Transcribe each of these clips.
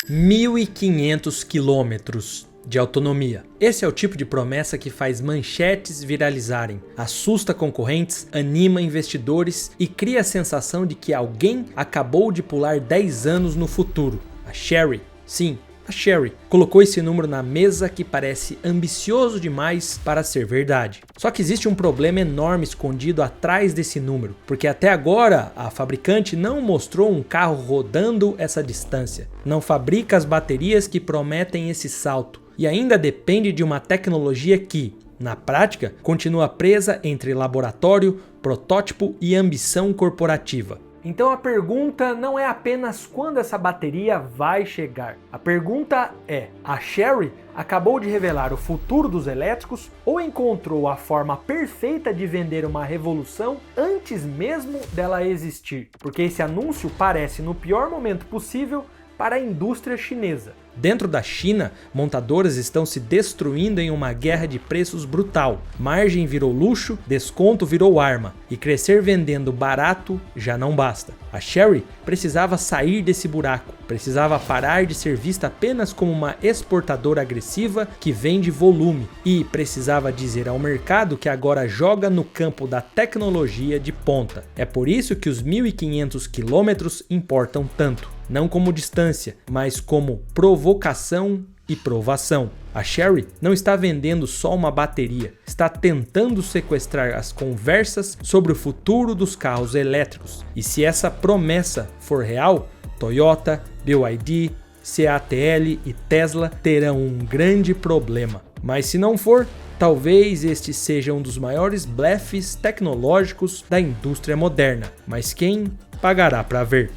1.500 quilômetros de autonomia. Esse é o tipo de promessa que faz manchetes viralizarem, assusta concorrentes, anima investidores e cria a sensação de que alguém acabou de pular 10 anos no futuro. A Chery, sim, a Chery colocou esse número na mesa que parece ambicioso demais para ser verdade. Só que existe um problema enorme escondido atrás desse número, porque até agora a fabricante não mostrou um carro rodando essa distância, não fabrica as baterias que prometem esse salto e ainda depende de uma tecnologia que, na prática, continua presa entre laboratório, protótipo e ambição corporativa. Então a pergunta não é apenas quando essa bateria vai chegar. A pergunta é: a Chery acabou de revelar o futuro dos elétricos ou encontrou a forma perfeita de vender uma revolução antes mesmo dela existir? Porque esse anúncio parece no pior momento possível para a indústria chinesa. Dentro da China, montadoras estão se destruindo em uma guerra de preços brutal. Margem virou luxo, desconto virou arma, e crescer vendendo barato já não basta. A Chery precisava sair desse buraco, precisava parar de ser vista apenas como uma exportadora agressiva que vende volume e precisava dizer ao mercado que agora joga no campo da tecnologia de ponta. É por isso que os 1.500 quilômetros importam tanto. Não como distância, mas como provocação e provação. A Chery não está vendendo só uma bateria, está tentando sequestrar as conversas sobre o futuro dos carros elétricos. E se essa promessa for real, Toyota, BYD, CATL e Tesla terão um grande problema. Mas se não for, talvez este seja um dos maiores blefes tecnológicos da indústria moderna. Mas quem pagará para ver?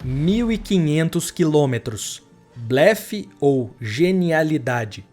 1.500 quilômetros. Blefe ou genialidade?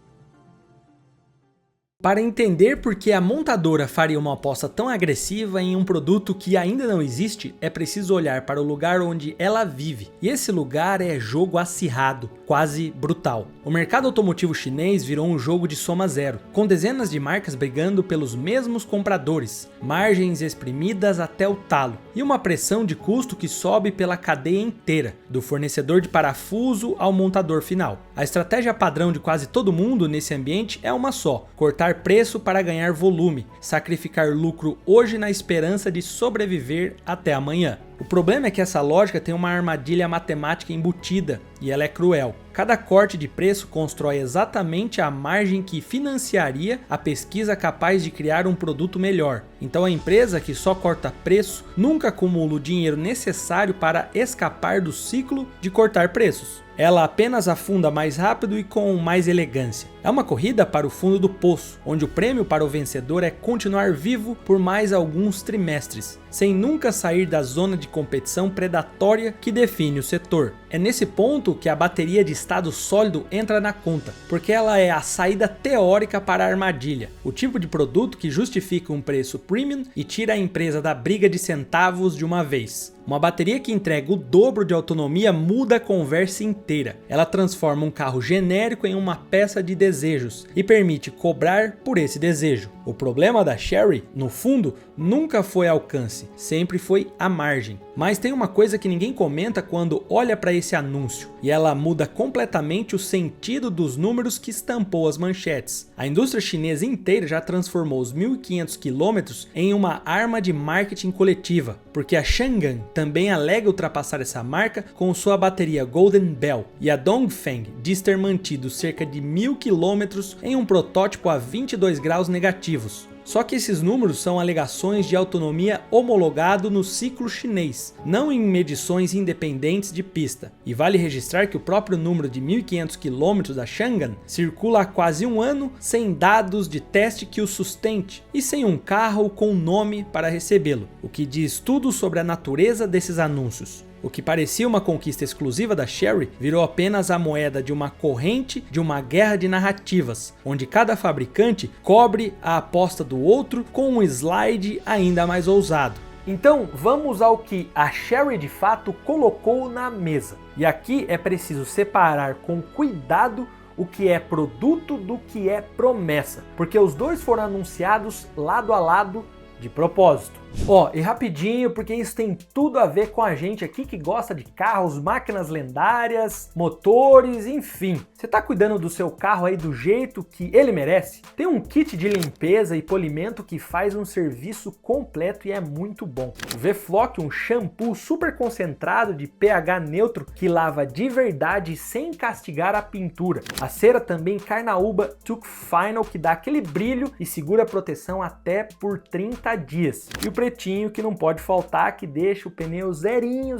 Para entender por que a montadora faria uma aposta tão agressiva em um produto que ainda não existe, é preciso olhar para o lugar onde ela vive. E esse lugar é jogo acirrado, quase brutal. O mercado automotivo chinês virou um jogo de soma zero, com dezenas de marcas brigando pelos mesmos compradores, margens exprimidas até o talo, e uma pressão de custo que sobe pela cadeia inteira, do fornecedor de parafuso ao montador final. A estratégia padrão de quase todo mundo nesse ambiente é uma só: cortar preço para ganhar volume, sacrificar lucro hoje na esperança de sobreviver até amanhã. O problema é que essa lógica tem uma armadilha matemática embutida e ela é cruel. Cada corte de preço constrói exatamente a margem que financiaria a pesquisa capaz de criar um produto melhor. Então a empresa que só corta preço nunca acumula o dinheiro necessário para escapar do ciclo de cortar preços. Ela apenas afunda mais rápido e com mais elegância. É uma corrida para o fundo do poço, onde o prêmio para o vencedor é continuar vivo por mais alguns trimestres, sem nunca sair da zona de competição predatória que define o setor. É nesse ponto que a bateria de estado sólido entra na conta, porque ela é a saída teórica para a armadilha, o tipo de produto que justifica um preço premium e tira a empresa da briga de centavos de uma vez. Uma bateria que entrega o dobro de autonomia muda a conversa inteira. Ela transforma um carro genérico em uma peça de desejos e permite cobrar por esse desejo. O problema da Chery, no fundo, nunca foi alcance, sempre foi a margem. Mas tem uma coisa que ninguém comenta quando olha para esse anúncio, e ela muda completamente o sentido dos números que estampou as manchetes. A indústria chinesa inteira já transformou os 1.500 quilômetros em uma arma de marketing coletiva, porque a Changan também alega ultrapassar essa marca com sua bateria Golden Bell, e a Dongfeng diz ter mantido cerca de 1.000 quilômetros em um protótipo a 22 graus negativos. Só que esses números são alegações de autonomia homologado no ciclo chinês, não em medições independentes de pista. E vale registrar que o próprio número de 1.500 km da Changan circula há quase um ano sem dados de teste que o sustente e sem um carro com nome para recebê-lo, o que diz tudo sobre a natureza desses anúncios. O que parecia uma conquista exclusiva da Chery virou apenas a moeda de uma corrente de uma guerra de narrativas, onde cada fabricante cobre a aposta do outro com um slide ainda mais ousado. Então vamos ao que a Chery de fato colocou na mesa. E aqui é preciso separar com cuidado o que é produto do que é promessa, porque os dois foram anunciados lado a lado de propósito. Ó, e rapidinho, porque isso tem tudo a ver com a gente aqui que gosta de carros, máquinas lendárias, motores, enfim. Você tá cuidando do seu carro aí do jeito que ele merece? Tem um kit de limpeza e polimento que faz um serviço completo e é muito bom. O V-Flock, um shampoo super concentrado de pH neutro que lava de verdade sem castigar a pintura. A cera também Carnaúba Took Final, que dá aquele brilho e segura a proteção até por 30 dias. E o pretinho que não pode faltar, que deixa o pneu zerinho.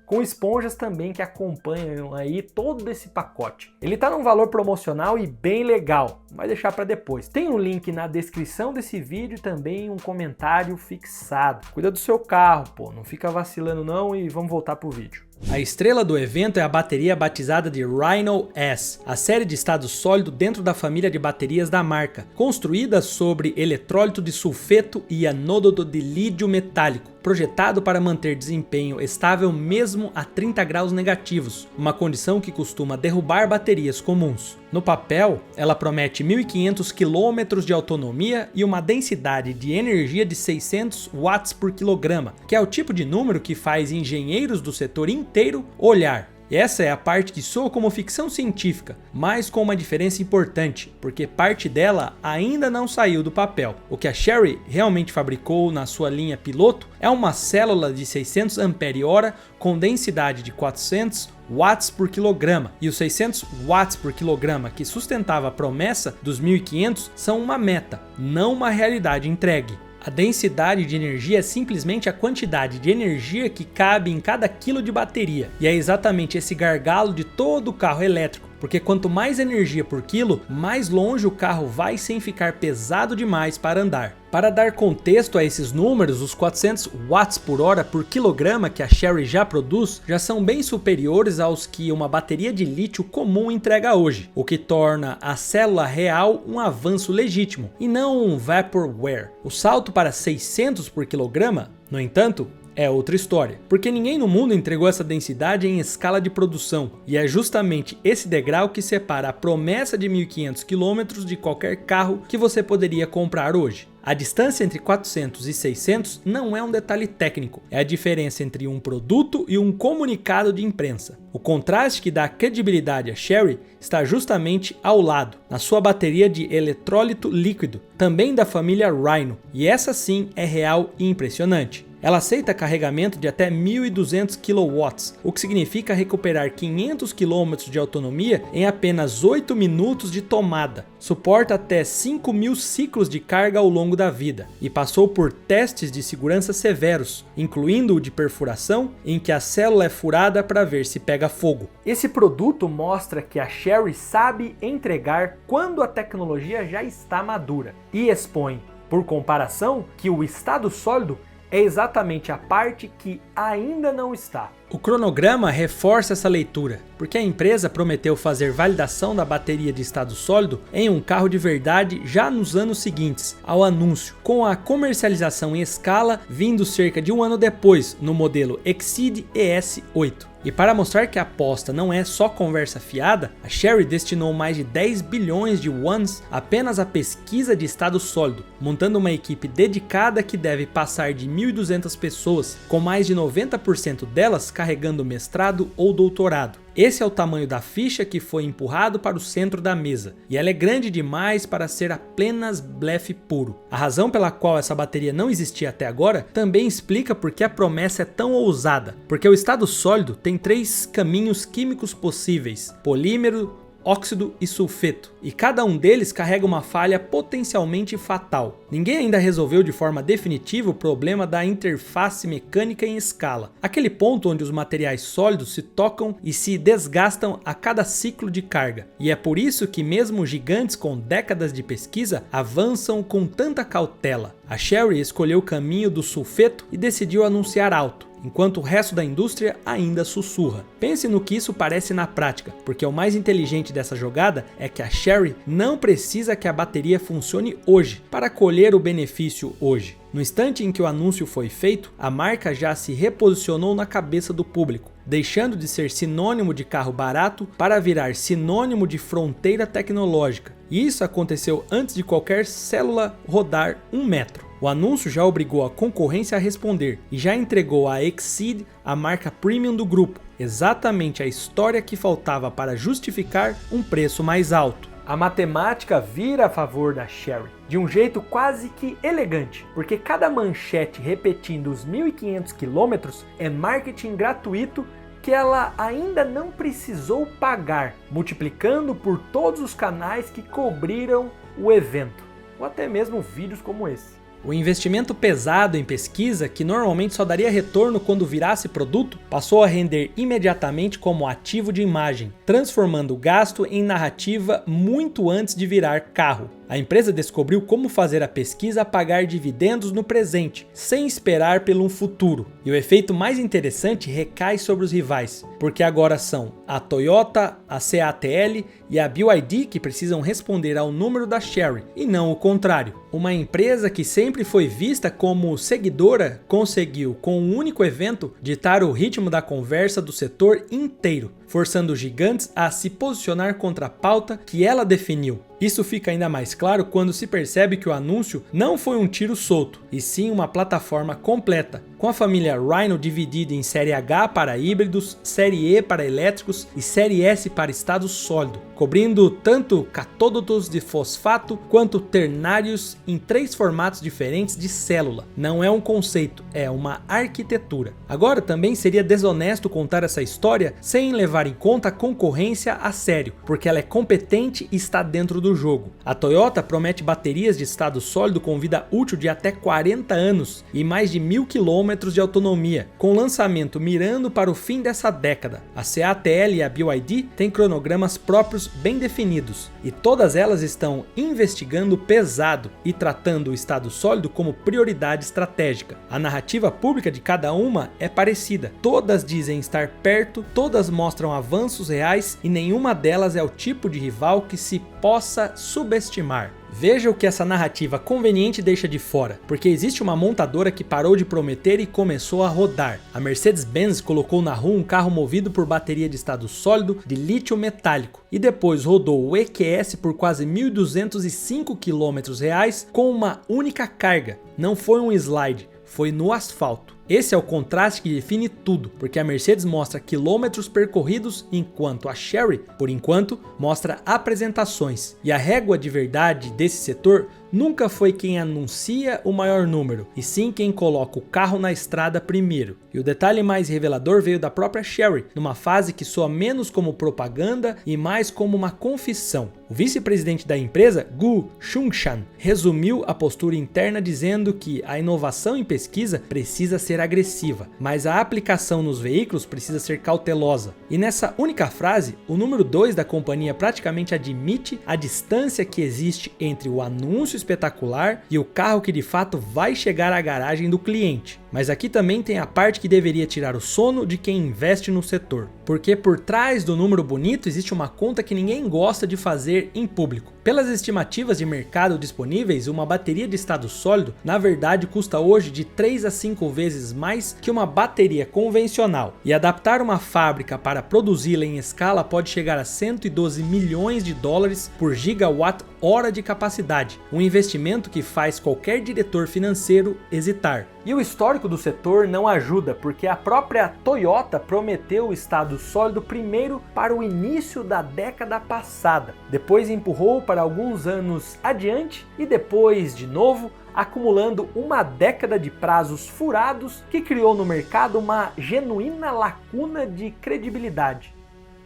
Com esponjas também que acompanham aí todo esse pacote. Ele tá num valor promocional e bem legal, vai deixar para depois. Tem um link na descrição desse vídeo e também um comentário fixado. Cuida do seu carro, pô, não fica vacilando não, e vamos voltar pro vídeo. A estrela do evento é a bateria batizada de Rhino S, a série de estado sólido dentro da família de baterias da marca, construída sobre eletrólito de sulfeto e anôdodo de lídio metálico, projetado para manter desempenho estável mesmo a 30 graus negativos, uma condição que costuma derrubar baterias comuns. No papel, ela promete 1.500 km de autonomia e uma densidade de energia de 600 watts por quilograma, que é o tipo de número que faz engenheiros do setor inteiro olhar. E essa é a parte que soa como ficção científica, mas com uma diferença importante, porque parte dela ainda não saiu do papel. O que a Chery realmente fabricou na sua linha piloto é uma célula de 600 ampere-hora com densidade de 400 watts por quilograma, e os 600 watts por quilograma que sustentava a promessa dos 1.500 são uma meta, não uma realidade entregue. A densidade de energia é simplesmente a quantidade de energia que cabe em cada quilo de bateria, e é exatamente esse gargalo de todo o carro elétrico, porque quanto mais energia por quilo, mais longe o carro vai sem ficar pesado demais para andar. Para dar contexto a esses números, os 400 watts por hora por quilograma que a Chery já produz já são bem superiores aos que uma bateria de lítio comum entrega hoje, o que torna a célula real um avanço legítimo e não um vaporware. O salto para 600 por quilograma, no entanto, é outra história, porque ninguém no mundo entregou essa densidade em escala de produção, e é justamente esse degrau que separa a promessa de 1.500 km de qualquer carro que você poderia comprar hoje. A distância entre 400 e 600 não é um detalhe técnico, é a diferença entre um produto e um comunicado de imprensa. O contraste que dá credibilidade à Chery está justamente ao lado, na sua bateria de eletrólito líquido, também da família Rhino, e essa sim é real e impressionante. Ela aceita carregamento de até 1.200 kW, o que significa recuperar 500 km de autonomia em apenas 8 minutos de tomada. Suporta até 5.000 ciclos de carga ao longo da vida e passou por testes de segurança severos, incluindo o de perfuração, em que a célula é furada para ver se pega fogo. Esse produto mostra que a Chery sabe entregar quando a tecnologia já está madura e expõe, por comparação, que o estado sólido é exatamente a parte que ainda não está. O cronograma reforça essa leitura, porque a empresa prometeu fazer validação da bateria de estado sólido em um carro de verdade já nos anos seguintes ao anúncio, com a comercialização em escala vindo cerca de um ano depois no modelo Exceed ES8. E para mostrar que a aposta não é só conversa fiada, a Chery destinou mais de 10 bilhões de wons apenas à pesquisa de estado sólido, montando uma equipe dedicada que deve passar de 1.200 pessoas, com mais de 90% delas carregando mestrado ou doutorado. Esse é o tamanho da ficha que foi empurrado para o centro da mesa, e ela é grande demais para ser apenas blefe puro. A razão pela qual essa bateria não existia até agora também explica por que a promessa é tão ousada, porque o estado sólido tem 3 caminhos químicos possíveis: polímero, óxido e sulfeto, e cada um deles carrega uma falha potencialmente fatal. Ninguém ainda resolveu de forma definitiva o problema da interface mecânica em escala, aquele ponto onde os materiais sólidos se tocam e se desgastam a cada ciclo de carga, e é por isso que mesmo gigantes com décadas de pesquisa avançam com tanta cautela. A Chery escolheu o caminho do sulfeto e decidiu anunciar alto, enquanto o resto da indústria ainda sussurra. Pense no que isso parece na prática, porque o mais inteligente dessa jogada é que a Chery não precisa que a bateria funcione hoje para colher o benefício hoje. No instante em que o anúncio foi feito, a marca já se reposicionou na cabeça do público, deixando de ser sinônimo de carro barato para virar sinônimo de fronteira tecnológica. E isso aconteceu antes de qualquer célula rodar 1 metro. O anúncio já obrigou a concorrência a responder e já entregou a Exceed a marca premium do grupo, exatamente a história que faltava para justificar um preço mais alto. A matemática vira a favor da Sherry, de um jeito quase que elegante, porque cada manchete repetindo os 1.500 quilômetros é marketing gratuito que ela ainda não precisou pagar, multiplicando por todos os canais que cobriram o evento, ou até mesmo vídeos como esse. O investimento pesado em pesquisa, que normalmente só daria retorno quando virasse produto, passou a render imediatamente como ativo de imagem, transformando o gasto em narrativa muito antes de virar carro. A empresa descobriu como fazer a pesquisa pagar dividendos no presente, sem esperar pelo futuro. E o efeito mais interessante recai sobre os rivais, porque agora são a Toyota, a CATL e a BYD que precisam responder ao número da Sherry, e não o contrário. Uma empresa que sempre foi vista como seguidora conseguiu, com um único evento, ditar o ritmo da conversa do setor inteiro, forçando os gigantes a se posicionar contra a pauta que ela definiu. Isso fica ainda mais claro quando se percebe que o anúncio não foi um tiro solto, e sim uma plataforma completa, com a família Rhino dividida em Série H para híbridos, Série E para elétricos e Série S para estado sólido, cobrindo tanto catódotos de fosfato quanto ternários em 3 formatos diferentes de célula. Não é um conceito, é uma arquitetura. Agora também seria desonesto contar essa história sem levar em conta a concorrência a sério, porque ela é competente e está dentro do jogo. A Toyota promete baterias de estado sólido com vida útil de até 40 anos e mais de 1.000 km de autonomia, com lançamento mirando para o fim dessa década. A CATL e a BYD têm cronogramas próprios bem definidos, e todas elas estão investigando pesado e tratando o estado sólido como prioridade estratégica. A narrativa pública de cada uma é parecida, todas dizem estar perto, todas mostram avanços reais e nenhuma delas é o tipo de rival que se possa subestimar. Veja o que essa narrativa conveniente deixa de fora, porque existe uma montadora que parou de prometer e começou a rodar. A Mercedes-Benz colocou na rua um carro movido por bateria de estado sólido de lítio metálico e depois rodou o EQS por quase 1.205 km reais com uma única carga. Não foi um slide, foi no asfalto. Esse é o contraste que define tudo, porque a Mercedes mostra quilômetros percorridos, enquanto a Sherry, por enquanto, mostra apresentações. E a régua de verdade desse setor nunca foi quem anuncia o maior número, e sim quem coloca o carro na estrada primeiro. E o detalhe mais revelador veio da própria Sherry, numa fase que soa menos como propaganda e mais como uma confissão. O vice-presidente da empresa, Gu Xunshan, resumiu a postura interna dizendo que a inovação em pesquisa precisa ser agressiva, mas a aplicação nos veículos precisa ser cautelosa. E nessa única frase, o número 2 da companhia praticamente admite a distância que existe entre o anúncio espetacular e o carro que de fato vai chegar à garagem do cliente. Mas aqui também tem a parte que deveria tirar o sono de quem investe no setor, porque por trás do número bonito existe uma conta que ninguém gosta de fazer em público. Pelas estimativas de mercado disponíveis, uma bateria de estado sólido na verdade custa hoje de 3 a 5 vezes mais que uma bateria convencional, e adaptar uma fábrica para produzi-la em escala pode chegar a 112 milhões de dólares por gigawatt-hora de capacidade, um investimento que faz qualquer diretor financeiro hesitar. E o histórico do setor não ajuda, porque a própria Toyota prometeu o estado sólido primeiro para o início da década passada, depois empurrou para alguns anos adiante e depois de novo, acumulando uma década de prazos furados que criou no mercado uma genuína lacuna de credibilidade,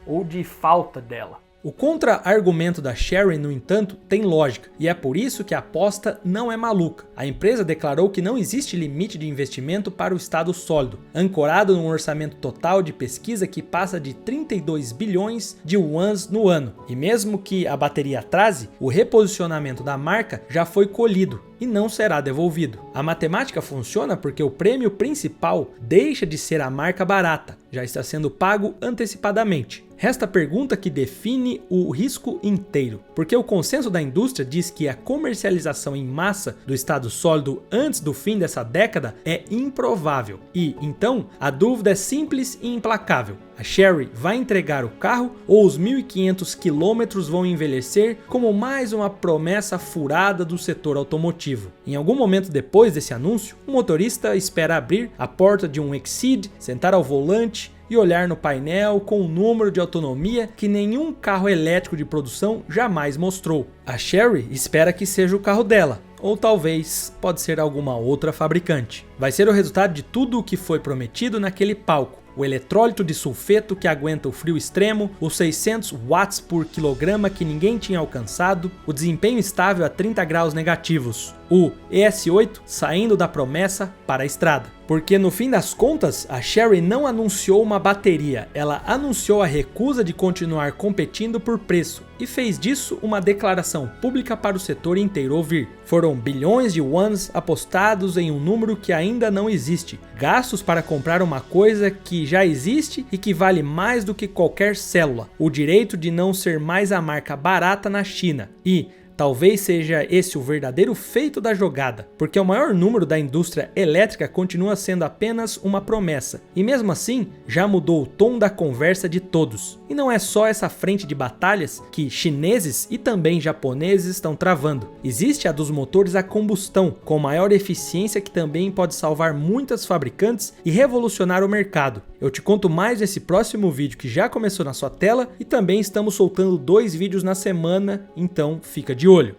ou de falta dela. O contra-argumento da Sherry, no entanto, tem lógica, e é por isso que a aposta não é maluca. A empresa declarou que não existe limite de investimento para o estado sólido, ancorado num orçamento total de pesquisa que passa de 32 bilhões de yuans no ano. E mesmo que a bateria atrase, o reposicionamento da marca já foi colhido e não será devolvido. A matemática funciona porque o prêmio principal deixa de ser a marca barata, já está sendo pago antecipadamente. Resta a pergunta que define o risco inteiro, porque o consenso da indústria diz que a comercialização em massa do estado sólido antes do fim dessa década é improvável. E, então, a dúvida é simples e implacável. A Chery vai entregar o carro ou os 1.500 quilômetros vão envelhecer como mais uma promessa furada do setor automotivo? Em algum momento depois desse anúncio, o motorista espera abrir a porta de um Exceed, sentar ao volante e olhar no painel com um número de autonomia que nenhum carro elétrico de produção jamais mostrou. A Chery espera que seja o carro dela, ou talvez pode ser alguma outra fabricante. Vai ser o resultado de tudo o que foi prometido naquele palco. O eletrólito de sulfeto que aguenta o frio extremo, os 600 watts por quilograma que ninguém tinha alcançado, o desempenho estável a 30 graus negativos, o ES8 saindo da promessa para a estrada. Porque no fim das contas, a Chery não anunciou uma bateria, ela anunciou a recusa de continuar competindo por preço e fez disso uma declaração pública para o setor inteiro ouvir. Foram bilhões de yuans apostados em um número que ainda não existe, gastos para comprar uma coisa que já existe e que vale mais do que qualquer célula, o direito de não ser mais a marca barata na China e talvez seja esse o verdadeiro feito da jogada, porque o maior número da indústria elétrica continua sendo apenas uma promessa, e mesmo assim já mudou o tom da conversa de todos. E não é só essa frente de batalhas que chineses e também japoneses estão travando. Existe a dos motores a combustão, com maior eficiência que também pode salvar muitas fabricantes e revolucionar o mercado. Eu te conto mais nesse próximo vídeo que já começou na sua tela e também estamos soltando 2 vídeos na semana, então fica de olho.